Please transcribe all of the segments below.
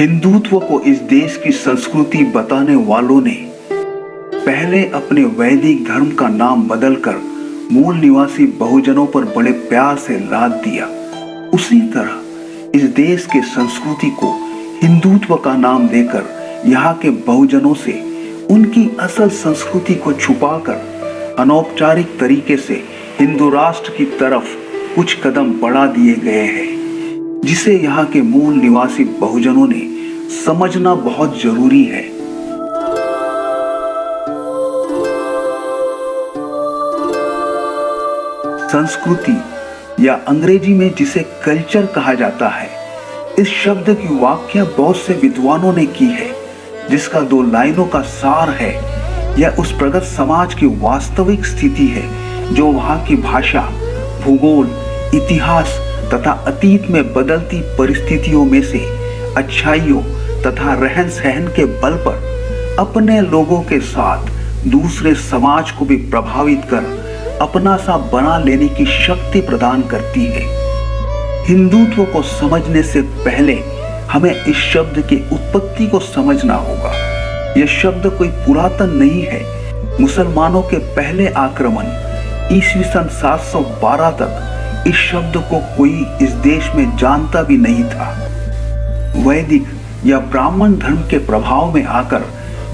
हिंदुत्व को इस देश की संस्कृति बताने वालों ने पहले अपने वैदिक धर्म का नाम बदलकर मूल निवासी बहुजनों पर बड़े प्यार से लाद दिया। उसी तरह इस देश के संस्कृति को हिंदुत्व का नाम देकर यहाँ के बहुजनों से उनकी असल संस्कृति को छुपाकर अनौपचारिक तरीके से हिंदू राष्ट्र की तरफ कुछ कदम बढ़ा दिए गए हैं, जिसे यहाँ के मूल निवासी बहुजनों ने समझना बहुत जरूरी है। संस्कृति या अंग्रेजी में जिसे कल्चर कहा जाता है, इस शब्द की व्याख्या बहुत से विद्वानों ने की है, जिसका 2 लाइनों का सार है। यह उस प्रगत समाज की वास्तविक स्थिति है जो वहाँ की भाषा, भूगोल, इतिहास तथा अतीत में बदलती परिस्थितियों में से अच्छाइयों तथा रहन सहन के बल पर अपने लोगों के साथ दूसरे समाज को भी प्रभावित कर अपना सा बना लेने की शक्ति प्रदान करती है। हिंदुत्व को समझने से पहले हमें इस शब्द की उत्पत्ति को समझना होगा। यह शब्द कोई पुरातन नहीं है। मुसलमानों के पहले आक्रमण ईस्वी सन 712 तक इस शब्द को कोई इस देश में जानता भी नहीं था। वैदिक या ब्राह्मण धर्म के प्रभाव में आकर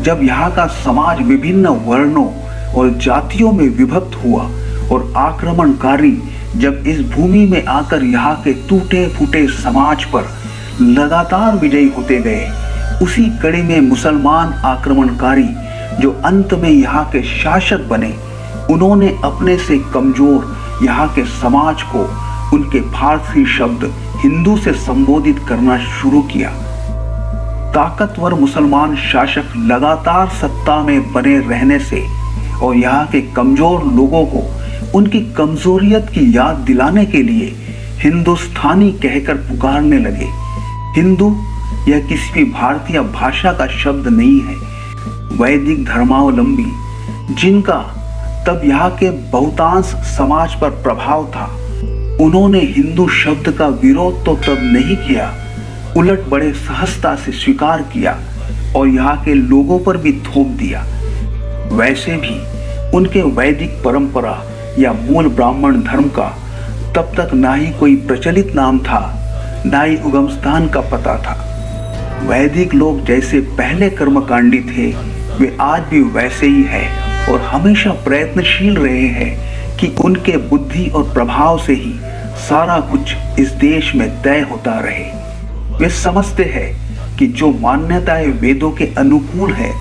जब यहाँ का समाज विभिन्न वर्णों और जातियों में विभक्त हुआ और आक्रमणकारी जब इस भूमि में आकर यहाँ के टूटे फूटे समाज पर लगातार विजयी होते गए, उसी कड़ी में मुसलमान आक्रमणकारी जो अंत में यहाँ के शासक बने, उन्होंने अपने से कमजोर यहाँ के समाज को उनके फारसी शब्द हिंदू से संबोधित करना शुरू किया। ताकतवर मुसलमान शासक लगातार सत्ता में बने रहने से और यहाँ के कमजोर लोगों को उनकी कमजोरियत की याद दिलाने के लिए हिंदुस्तानी कहकर पुकारने लगे। हिंदू यह किसी भी भारतीय भाषा का शब्द नहीं है। वैदिक धर्मावलंबी जिनका तब यहाँ के बहुतांश समाज पर प्रभाव था, उन्होंने हिंदू शब्द का विरोध तो तब नहीं किया, उलट बड़े सहजता से स्वीकार किया और यहाँ के लोगों पर भी थोप दिया। वैसे भी उनके वैदिक परंपरा या मूल ब्राह्मण धर्म का तब तक ना ही कोई प्रचलित नाम था, ना ही उगम स्थान का पता था। वैदिक लोग जैसे पहले कर्मकांडी थे, वे आज भी वैसे ही हैं और हमेशा प्रयत्नशील रहे हैं कि उनके बुद्धि और प्रभाव से ही सारा कुछ इस देश में तय होता रहे। वे समझते हैं कि जो मान्यताएं वेदों के अनुकूल है,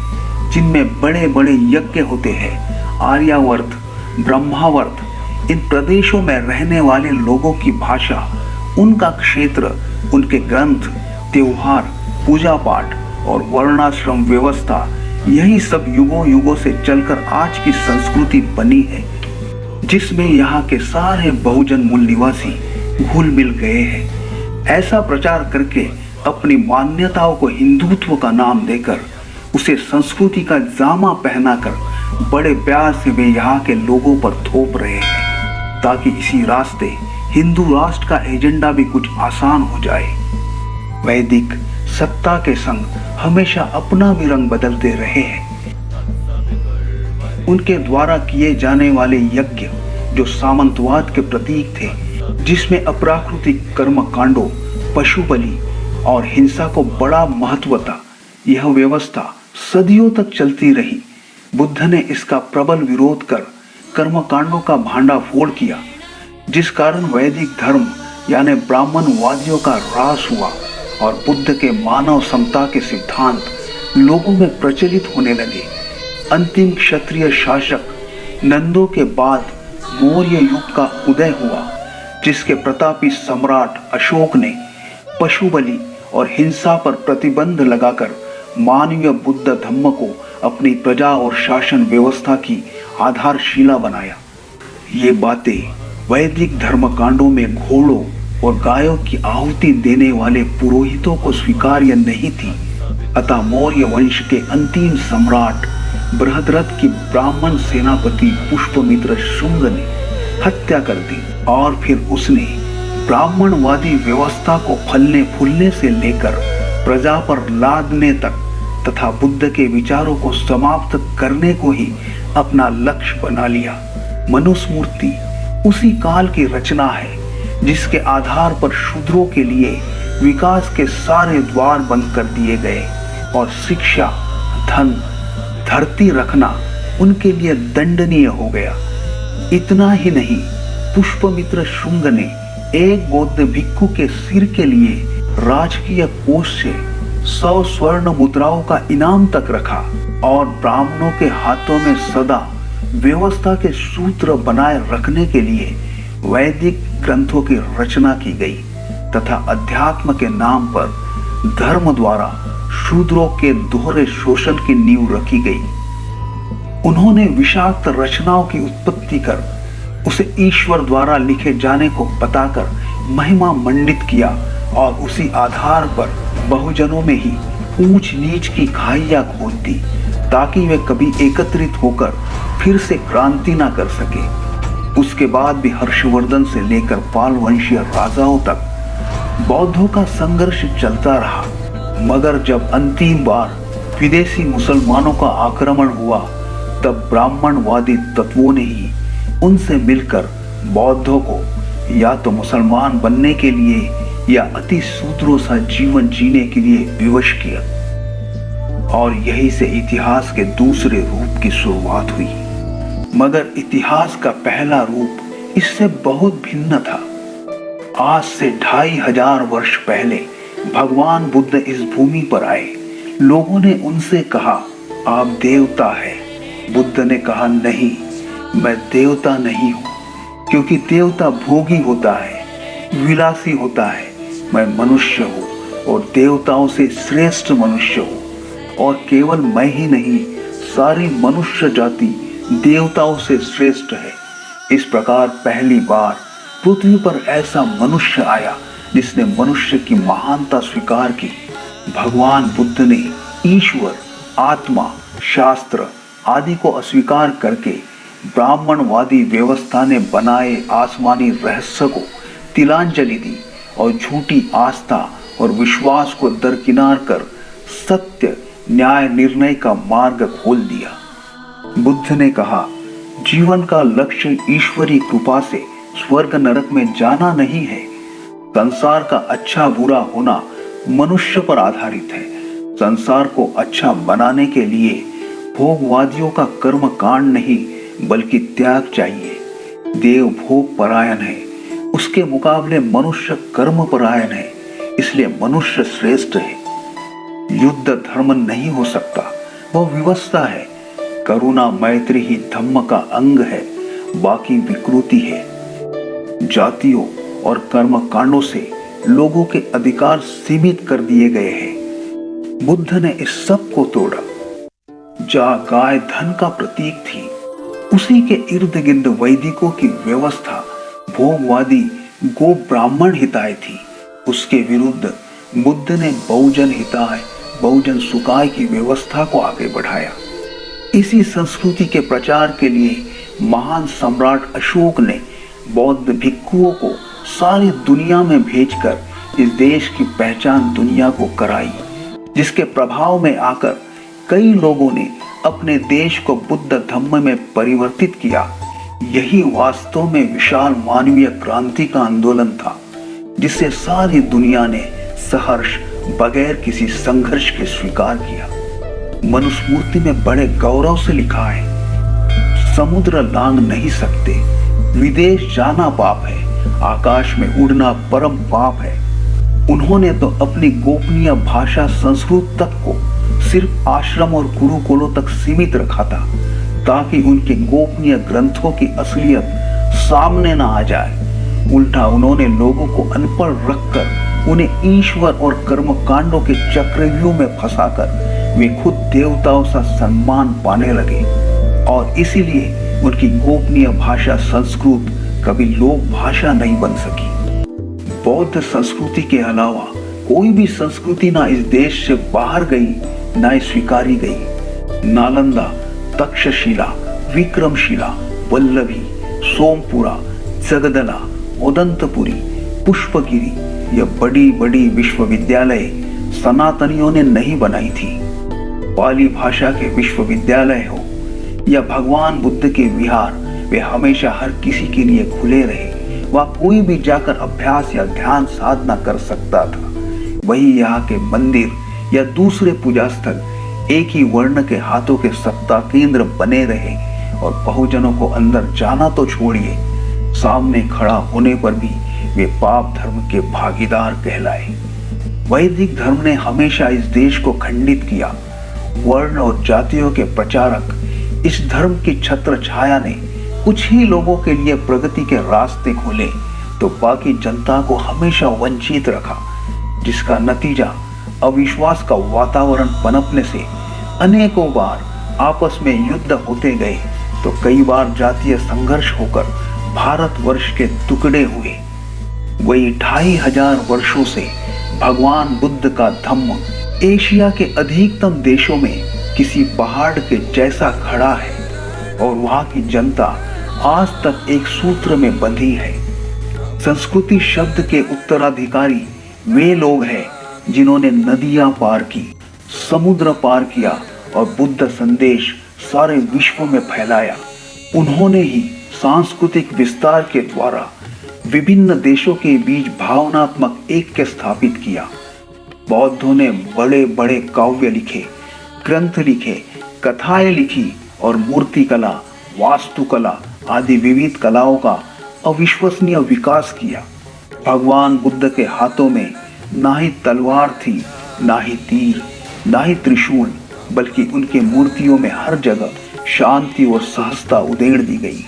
जिनमें बड़े बड़े यज्ञ होते हैं, आर्यावर्त, ब्रह्मावर्त, इन प्रदेशों में रहने वाले लोगों की भाषा, उनका क्षेत्र, उनके ग्रंथ, त्योहार, पूजा पाठ और वर्णाश्रम व्यवस्था, यही सब युगों युगों से चलकर आज की संस्कृति बनी है, जिसमें यहाँ के सारे बहुजन मूल निवासी घुल मिल गए हैं। ऐसा प्रचार करके अपनी मान्यताओं को हिंदुत्व का नाम देकर उसे संस्कृति का जामा पहनाकर बड़े प्यार से वे यहाँ के लोगों पर थोप रहे हैं, ताकि इसी रास्ते हिंदू राष्ट्र का एजेंडा भी कुछ आसान हो जाए। वैदिक सत्ता के संग हमेशा अपना भी रंग बदलते रहे हैं। उनके द्वारा किए जाने वाले यज्ञ जो सामंतवाद के प्रतीक थे, जिसमें अप्राकृतिक कर्म कांडों, पशु बलि और हिंसा को बड़ा महत्व था, यह व्यवस्था सदियों तक चलती रही। बुद्ध ने इसका प्रबल विरोध कर कर्मकांडों का भांडा फोड़ किया, जिस कारण वैदिक धर्म यानी ब्राह्मणवादियों का ह्रास हुआ और बुद्ध के मानव समता के सिद्धांत लोगों में प्रचलित होने लगे। अंतिम क्षत्रिय शासक नंदों के बाद मौर्य युग का उदय हुआ, जिसके प्रतापी सम्राट अशोक ने पशु बलि और हिंसा पर प्रतिबंध लगाकर मानवीय बुद्ध धम्म को अपनी प्रजा और शासन व्यवस्था की आधारशिला बनाया। ये बातें वैदिक धर्मकांडों में घोड़ों और गायों की आहुति देने वाले पुरोहितों को स्वीकार्य नहीं थी। अतः मौर्य वंश के अंतिम सम्राट बृहद्रथ की ब्राह्मण सेनापति पुष्पमित्र शुंग ने हत्या कर दी और फिर उसने ब्राह्मणवादी व्यवस्था को फलने फूलने से लेकर प्रजा पर लादने तक तथा बुद्ध के विचारों को समाप्त करने को ही अपना लक्ष्य बना लिया। मनुस्मृति उसी काल की रचना है जिसके आधार पर शूद्रों के लिए विकास के सारे द्वार बंद कर दिए गए और शिक्षा, धन, धरती रखना उनके लिए दंडनीय हो गया। इतना ही नहीं, पुष्पमित्र शुंग ने एक बौद्ध भिक्षु के सिर के लिए राजकीय कोष से 100 स्वर्ण मुद्राओं का इनाम तक रखा और ब्राह्मणों के हाथों में सदा व्यवस्था के सूत्र बनाए रखने के लिए वैदिक ग्रंथों की रचना की गई तथा अध्यात्म के नाम पर धर्म द्वारा शूद्रों के दोहरे शोषण की नींव रखी गई। उन्होंने विषाक्त रचनाओं की उत्पत्ति कर उसे ईश्वर द्वारा लिखे जाने को बताकर महिमा मंडित किया और उसी आधार पर बहुजनों में ही ऊंच नीच की खाइयां खोद दी ताकि वे कभी एकत्रित होकर फिर से क्रांति ना कर सके। उसके बाद भी हर्षवर्धन से लेकर पाल वंशीय राजाओं तक बौद्धों का संघर्ष चलता रहा, मगर जब अंतिम बार विदेशी मुसलमानों का आक्रमण हुआ तब ब्राह्मणवादी तत्वों ने ही उनसे मिलकर बौद्धों को या तो मुसलमान बनने के लिए या अति शूद्रों सा जीवन जीने के लिए विवश किया और यही से इतिहास के दूसरे रूप की शुरुआत हुई। मगर इतिहास का पहला रूप इससे बहुत भिन्न था। आज से 2500 वर्ष पहले भगवान बुद्ध इस भूमि पर आए। लोगों ने उनसे कहा, आप देवता है। बुद्ध ने कहा, नहीं, मैं देवता नहीं हूं, क्योंकि देवता भोगी होता है, विलासी होता है। मैं मनुष्य हूं और देवताओं से श्रेष्ठ मनुष्य हूं और केवल मैं ही नहीं, सारी मनुष्य जाति देवताओं से श्रेष्ठ है। इस प्रकार पहली बार पृथ्वी पर ऐसा मनुष्य आया जिसने मनुष्य की महानता स्वीकार की। भगवान बुद्ध ने ईश्वर, आत्मा, शास्त्र आदि को अस्वीकार करके ब्राह्मणवादी व्यवस्था ने बनाए आसमानी रहस्य को तिलांजलि दी और झूठी आस्था और विश्वास को दरकिनार कर सत्य न्याय निर्णय का मार्ग खोल दिया। बुद्ध ने कहा, जीवन का लक्ष्य ईश्वरी कृपा से स्वर्ग नरक में जाना नहीं है। संसार का अच्छा बुरा होना मनुष्य पर आधारित है। संसार को अच्छा बनाने के लिए भोगवादियों का कर्म कांड नहीं बल्कि त्याग चाहिए। देव भोग परायण है, उसके मुकाबले मनुष्य कर्म परायण है, इसलिए मनुष्य श्रेष्ठ है। युद्ध धर्म नहीं हो सकता, वह विवस्ता है। करुणा मैत्री ही धम्म का अंग है, बाकी विकृति है। जातियों और कर्म कांडों से लोगों के अधिकार सीमित कर दिए गए हैं। बुद्ध ने इस सब को तोड़ा। जहाँ गाय धन का प्रतीक थी, उसी के इर्द गिर्द वैदिकों की व्यवस्था भोगवादी गो ब्राह्मण हिताय थी। उसके विरुद्ध बुद्ध ने बहुजन हिताय, बहुजन सुखाय की व्यवस्था को आगे बढ़ाया। इसी संस्कृति के प्रचार के लिए महान सम्राट अशोक ने बौद्ध भिक्षुओं को सारी दुनिया में भेजकर इस देश की पहचान दुनिया को कराई, जिसके प्रभाव में आकर कई लोगों ने अपने देश को बुद्ध धम्म में परिवर्तित किया। यही वास्तव में विशाल मानवीय क्रांति का आंदोलन था, जिसे सारी दुनिया ने सहर्ष बगैर किसी संघर्ष के स्वीकार किया। मनुस्मृति में बड़े गौरव से लिखा है, समुद्र लांघ नहीं सकते, विदेश जाना पाप है, आकाश में उड़ना परम पाप है। उन्होंने तो अपनी गोपनीय भाषा संस्कृत तक को सिर्फ आश्रम और गुरुकुलों तक सीमित रखा था, ताकि उनके गोपनीय ग्रंथों की असलियत सामने न आ जाए। उल्टा उन्होंने लोगों को अनपढ़ रखकर उन्हें ईश्वर और कर्म कांडों के चक्रव्यूह में फंसाकर वे खुद देवताओं सा सम्मान पाने लगे और इसीलिए उनकी गोपनीय भाषा संस्कृत कभी लोक भाषा नहीं बन सकी। बौद्ध संस्कृति के अलावा कोई भी संस्कृति ना इस देश से बाहर गई ना स्वीकारी गई। नालंदा, तक्षशिला, विक्रमशिला, वल्लभी, सोमपुरा, जगदला, उदंतपुरी, पुष्पगिरी, यह बड़ी बड़ी विश्वविद्यालय सनातनियों ने नहीं बनाई थी। पाली भाषा के विश्वविद्यालय हो या भगवान बुद्ध के विहार, वे हमेशा हर किसी के लिए खुले रहे। वह कोई भी जाकर अभ्यास या ध्यान साधना कर सकता था। वही यहाँ के मंदिर या दूसरे पूजा स्थल एक ही वर्ण के हाथों के सत्ता केंद्र बने रहे और बहुजनों को अंदर जाना तो छोड़िए, सामने खड़ा होने पर भी वे पाप धर्म के भागीदार कहलाए। वैदिक धर्म ने हमेशा इस देश को खंडित किया। वर्ण और जातियों के प्रचारक इस धर्म की छत्र छाया ने कुछ ही लोगों के लिए प्रगति के रास्ते खोले तो बाकी जनता को हमेशा वंचित रखा, जिसका नतीजा अविश्वास का वातावरण पनपने से अनेकों बार आपस में युद्ध होते गए तो कई बार जातीय संघर्ष होकर भारतवर्ष के टुकड़े हुए। वही 2500 वर्षों से भगवान बुद्ध का धम्म एशिया के अधिकतम देशों में किसी पहाड़ के जैसा खड़ा है और वहां की जनता आज तक एक सूत्र में बंधी है। संस्कृति शब्द के उत्तराधिकारी वे लोग हैं जिन्होंने नदियां पार की, समुद्र पार किया और बुद्ध संदेश सारे विश्व में फैलाया। उन्होंने ही सांस्कृतिक विस्तार के द्वारा विभिन्न देशों के बीच भावनात्मक ऐक्य स्थापित किया। बौद्धों ने बड़े बड़े काव्य लिखे, ग्रंथ लिखे, कथाएं लिखी और मूर्तिकला, वास्तुकला आदि विविध कलाओं का अविश्वसनीय विकास किया। भगवान बुद्ध के हाथों में ना ही तलवार थी, ना ही तीर, ना ही त्रिशूल, बल्कि उनके मूर्तियों में हर जगह शांति और सहजता उधेड़ दी गई,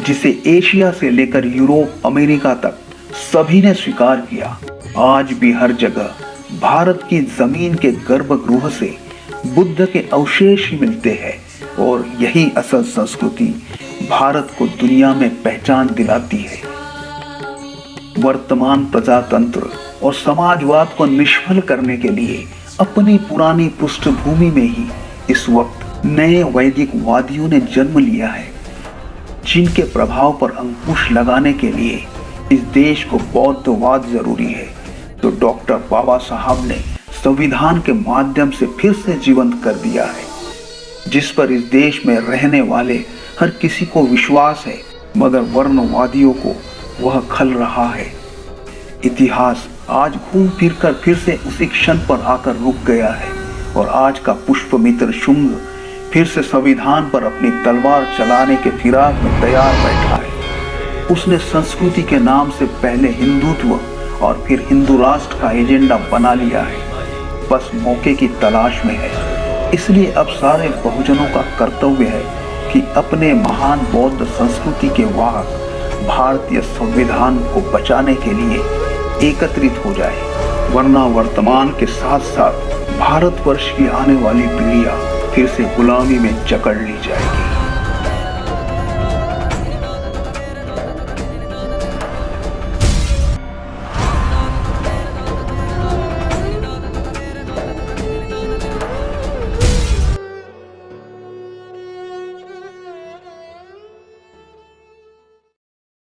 जिसे एशिया से लेकर यूरोप, अमेरिका तक सभी ने स्वीकार किया। आज भी हर जगह भारत की जमीन के गर्भगृह से बुद्ध के अवशेष ही मिलते हैं और यही असल संस्कृति भारत को दुनिया में पहचान दिलाती है। वर्तमान प्रजातंत्र और समाजवाद को निष्फल करने के लिए अपनी पुरानी पृष्ठभूमि में ही इस वक्त नए वैदिकवादियों ने जन्म लिया है, जिनके प्रभाव पर अंकुश लगाने के लिए इस देश को बौद्धवाद जरूरी है। तो डॉक्टर बाबा साहब ने संविधान के माध्यम से फिर से जीवंत कर दिया है, जिस पर इस देश में रहने वाले हर किसी को विश्वास है, मगर वर्णवादियों को वह खल रहा है। इतिहास आज घूम फिर कर फिर से उसी क्षण पर आकर रुक गया है और आज का पुष्पमित्र शुंग फिर से संविधान पर अपनी तलवार चलाने के फिराक में तैयार बैठा है। उसने संस्कृति के नाम से पहले हिंदुत्व और फिर हिंदू राष्ट्र का एजेंडा बना लिया है, बस मौके की तलाश में है। इसलिए अब सारे बहुजनों का कर्तव्य है कि अपने महान बौद्ध संस्कृति के वाहक भारतीय संविधान को बचाने के लिए एकत्रित हो जाए, वरना वर्तमान के साथ साथ भारतवर्ष की आने वाली पीढ़ियां फिर से गुलामी में जकड़ ली जाएगी।